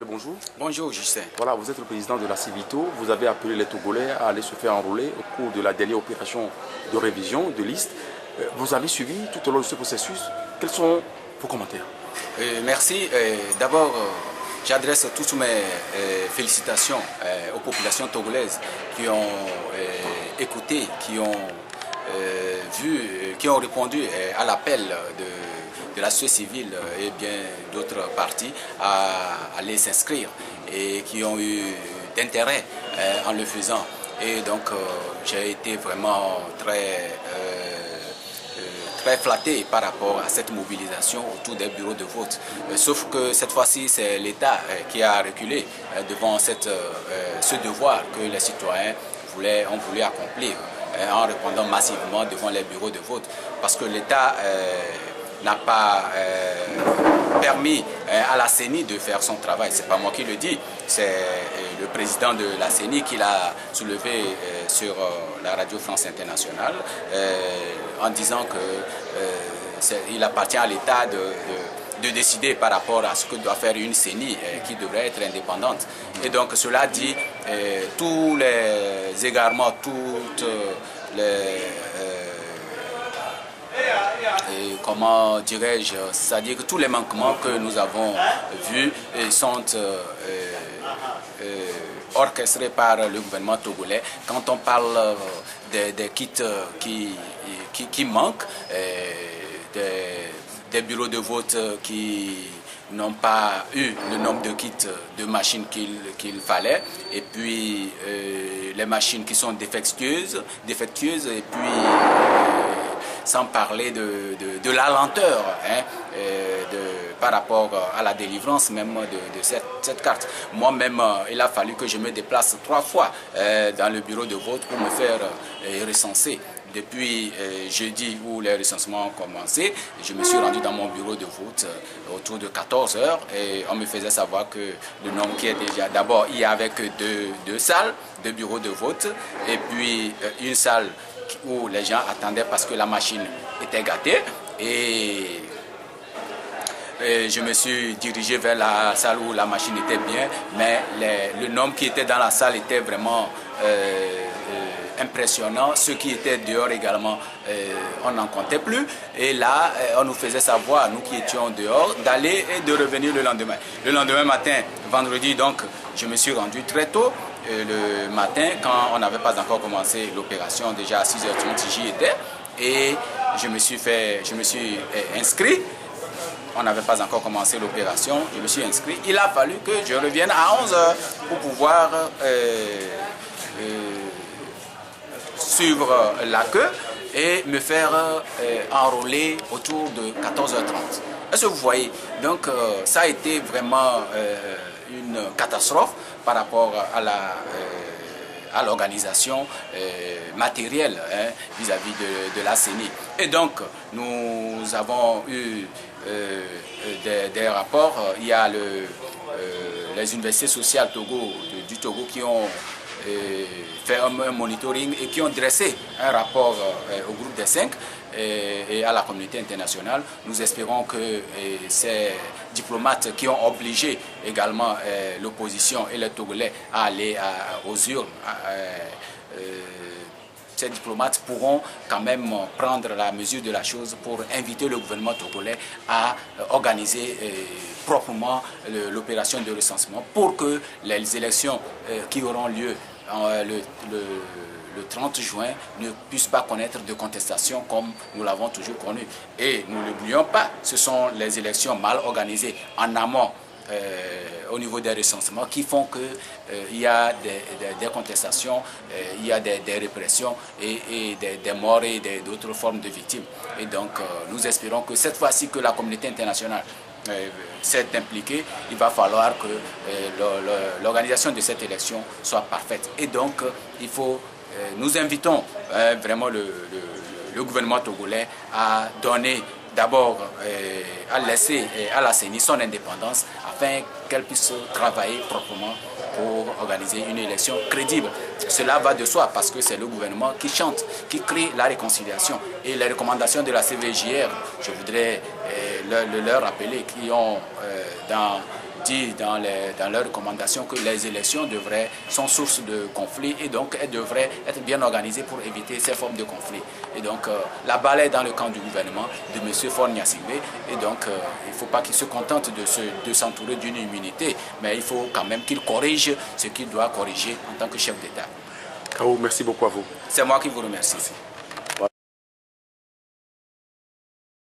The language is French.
bonjour. Bonjour, Justin. Voilà, vous êtes le président de la Civito. Vous avez appelé les Togolais à aller se faire enrôler au cours de la dernière opération de révision de liste. Vous avez suivi tout au long de ce processus. Quels sont vos commentaires? Merci. D'abord, j'adresse toutes mes félicitations aux populations togolaises qui ont écouté, qui ont vu, qui ont répondu à l'appel de la société civile et bien d'autres partis à aller s'inscrire et qui ont eu d'intérêt en le faisant. Et donc j'ai été vraiment très flatté par rapport à cette mobilisation autour des bureaux de vote. Sauf que cette fois-ci, c'est l'État qui a reculé devant ce devoir que les citoyens ont voulu accomplir en répondant massivement devant les bureaux de vote. Parce que l'État n'a pas permis à la CENI de faire son travail. Ce n'est pas moi qui le dis, c'est le président de la CENI qui l'a soulevé sur la radio France Internationale en disant qu'il appartient à l'État de décider par rapport à ce que doit faire une CENI qui devrait être indépendante. Et donc cela dit, tous les égarements, toutes les... comment dirais-je, c'est-à-dire que tous les manquements que nous avons vus sont orchestrés par le gouvernement togolais. Quand on parle des kits qui manquent, des bureaux de vote qui n'ont pas eu le nombre de kits de machines qu'il fallait, et puis les machines qui sont défectueuses et puis sans parler de la lenteur par rapport à la délivrance même de cette carte. Moi-même, il a fallu que je me déplace 3 fois dans le bureau de vote pour me faire recenser. Depuis jeudi où les recensements ont commencé, je me suis rendu dans mon bureau de vote autour de 14 h et on me faisait savoir que le nombre qui est déjà... D'abord, il n'y avait que deux salles, 2 bureaux de vote, et puis une salle où les gens attendaient parce que la machine était gâtée. Et je me suis dirigé vers la salle où la machine était bien, mais le nombre qui était dans la salle était vraiment impressionnant. Ceux qui étaient dehors également, on n'en comptait plus. Et là, on nous faisait savoir, nous qui étions dehors, d'aller et de revenir le lendemain. Le lendemain matin, vendredi, donc, je me suis rendu très tôt. Le matin, quand on n'avait pas encore commencé l'opération, déjà à 6h30, j'y étais. Et je me suis inscrit. On n'avait pas encore commencé l'opération, je me suis inscrit. Il a fallu que je revienne à 11 h pour pouvoir suivre la queue et me faire enrôler autour de 14 h 30. Est-ce que vous voyez? Donc ça a été vraiment une catastrophe par rapport à l'organisation matérielle vis-à-vis de la CENI. Et donc, nous avons eu des rapports. Il y a les universités sociales du Togo qui ont fait un monitoring et qui ont dressé un rapport au groupe des 5 et à la communauté internationale. Nous espérons que ces diplomates qui ont obligé également l'opposition et les Togolais à aller aux urnes, ces diplomates pourront quand même prendre la mesure de la chose pour inviter le gouvernement togolais à organiser proprement l'opération de recensement pour que les élections qui auront lieu le 30 juin ne puissent pas connaître de contestation comme nous l'avons toujours connu. Et nous n'oublions pas, ce sont les élections mal organisées en amont au niveau des recensements qui font qu'il y a des contestations, il y a des répressions et des morts et d'autres formes de victimes. Et donc nous espérons que cette fois-ci que la communauté internationale s'est impliquée, il va falloir que l'organisation de cette élection soit parfaite. Et donc nous invitons vraiment le gouvernement togolais à donner d'abord à laisser à la CENI son indépendance afin qu'elle puisse travailler proprement pour organiser une élection crédible. Cela va de soi parce que c'est le gouvernement qui chante, qui crie la réconciliation. Et les recommandations de la CVJR, je voudrais leur rappeler, qui ont dans dit dans leurs recommandations que les élections sont source de conflits et donc elles devraient être bien organisées pour éviter ces formes de conflits. Et donc la balle est dans le camp du gouvernement de M. Faure Gnassingbé et donc il ne faut pas qu'il se contente de s'entourer d'une immunité, mais il faut quand même qu'il corrige ce qu'il doit corriger en tant que chef d'État. Kao, merci beaucoup à vous. C'est moi qui vous remercie.